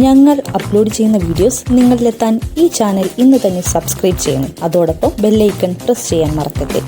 ഞങ്ങൾ അപ്ലോഡ് ചെയ്യുന്ന വീഡിയോസ് നിങ്ങളിലെത്താൻ ഈ ചാനൽ ഇന്ന് തന്നെ സബ്സ്ക്രൈബ് ചെയ്യണം. അതോടൊപ്പം ബെല്ലൈക്കൺ പ്രസ് ചെയ്യാൻ മറക്കരുത്.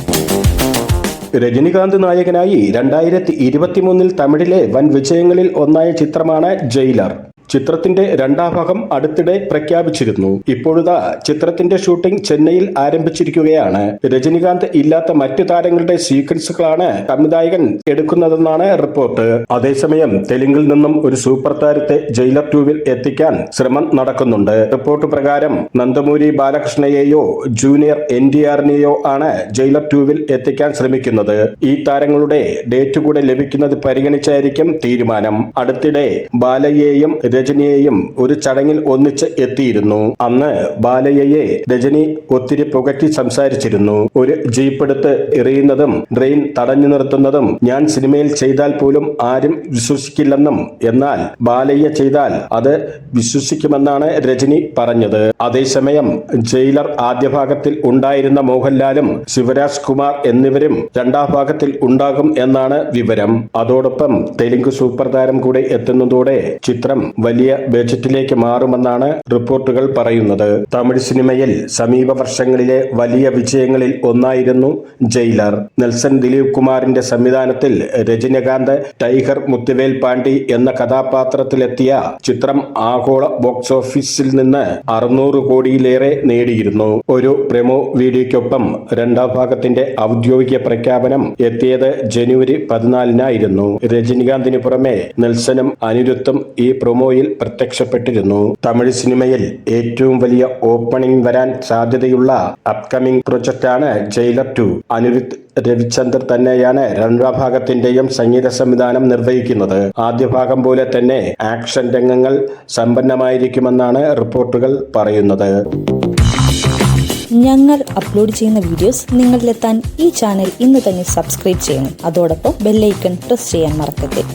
രജനികാന്ത് നായകനായി 2023 തമിഴിലെ വൻ വിജയങ്ങളിൽ ഒന്നായ ചിത്രമാണ് ജയിലർ. ചിത്രത്തിന്റെ രണ്ടാം ഭാഗം അടുത്തിടെ പ്രഖ്യാപിച്ചിരുന്നു. ഇപ്പോഴത്തെ ചിത്രത്തിന്റെ ഷൂട്ടിംഗ് ചെന്നൈയിൽ ആരംഭിച്ചിരിക്കുകയാണ്. രജനികാന്ത് ഇല്ലാത്ത മറ്റു താരങ്ങളുടെ സീക്വൻസുകളാണ് സംവിധായകൻ എടുക്കുന്നതെന്നാണ് റിപ്പോർട്ട്. അതേസമയം തെലുങ്കിൽ നിന്നും ഒരു സൂപ്പർ താരത്തെ ജയിലർ 2-വിൽ എത്തിക്കാൻ ശ്രമം നടക്കുന്നുണ്ട്. റിപ്പോർട്ട് പ്രകാരം നന്ദമൂരി ബാലകൃഷ്ണയെയോ ജൂനിയർ NTRനെയോ ആണ് ജയിലർ 2-വിൽ എത്തിക്കാൻ ശ്രമിക്കുന്നത്. ഈ താരങ്ങളുടെ ഡേറ്റ് കൂടെ ലഭിക്കുന്നത് പരിഗണിച്ചായിരിക്കും തീരുമാനം. അടുത്തിടെ ബാലയെയും രജനിയെയും ഒരു ചടങ്ങിൽ ഒന്നിച്ച് എത്തിയിരുന്നു. അന്ന് ബാലയ്യയെ രജനി ഒത്തിരി പുകറ്റി സംസാരിച്ചിരുന്നു. ഒരു ജീപ്പെടുത്ത് എറിയുന്നതും ട്രെയിൻ തടഞ്ഞു നിർത്തുന്നതും ഞാൻ സിനിമയിൽ ചെയ്താൽ പോലും ആരും വിശ്വസിക്കില്ലെന്നും എന്നാൽ ബാലയ്യ ചെയ്താൽ അത് വിശ്വസിക്കുമെന്നാണ് രജനി പറഞ്ഞത്. അതേസമയം ജയിലർ ആദ്യ ഭാഗത്തിൽ ഉണ്ടായിരുന്ന മോഹൻലാലും ശിവരാജ് കുമാർ എന്നിവരും രണ്ടാം ഭാഗത്തിൽ ഉണ്ടാകും എന്നാണ് വിവരം. അതോടൊപ്പം തെലുങ്ക് സൂപ്പർ താരം കൂടെ എത്തുന്നതോടെ ചിത്രം വലിയ ബജറ്റിലേക്ക് മാറുമെന്നാണ് റിപ്പോർട്ടുകൾ പറയുന്നത്. തമിഴ് സിനിമയിൽ സമീപ വർഷങ്ങളിലെ വലിയ വിജയങ്ങളിൽ ഒന്നായിരുന്നു ജയിലർ. നെൽസൺ ദിലീപ് കുമാറിന്റെ സംവിധാനത്തിൽ രജനികാന്ത് ടൈഗർ മുത്തുവേൽ പാണ്ടി എന്ന കഥാപാത്രത്തിലെത്തിയ ചിത്രം ആഗോള ബോക്സ് ഓഫീസിൽ നിന്ന് 600 കോടിയിലേറെ നേടിയിരുന്നു. ഒരു പ്രൊമോ വീഡിയോയ്ക്കൊപ്പം രണ്ടാം ഭാഗത്തിന്റെ ഔദ്യോഗിക പ്രഖ്യാപനം എത്തിയത് ജനുവരി 14-നായിരുന്നു. രജനികാന്തിന് പുറമെ നെൽസനും അനിരുദ്ധും ഈ പ്രൊമോയിൽ പ്രത്യക്ഷപ്പെട്ടിരുന്നു. തമിഴ് സിനിമയിൽ ഏറ്റവും വലിയ ഓപ്പണിംഗ് വരാൻ സാധ്യതയുള്ള അപ്കമിംഗ് പ്രൊജക്റ്റാണ് ജയിലർ 2. അനിരുദ്ധ് രവിചന്ദർ തന്നെയാണ് രണ്ടാം ഭാഗത്തിന്റെയും സംഗീത സംവിധാനം നിർവഹിക്കുന്നത്. ആദ്യ ഭാഗം പോലെ തന്നെ ആക്ഷൻ രംഗങ്ങൾ സമ്പന്നമായിരിക്കുമെന്നാണ് റിപ്പോർട്ടുകൾ പറയുന്നത്. ഞങ്ങൾ അപ്ലോഡ് ചെയ്യുന്ന വീഡിയോസ് നിങ്ങളിലെത്താൻ ഈ ചാനൽ ഇന്ന് തന്നെ സബ്സ്ക്രൈബ് ചെയ്യണം. അതോടൊപ്പം ബെല്ലൈക്കൺ പ്രസ് ചെയ്യാൻ മറക്കരുത്.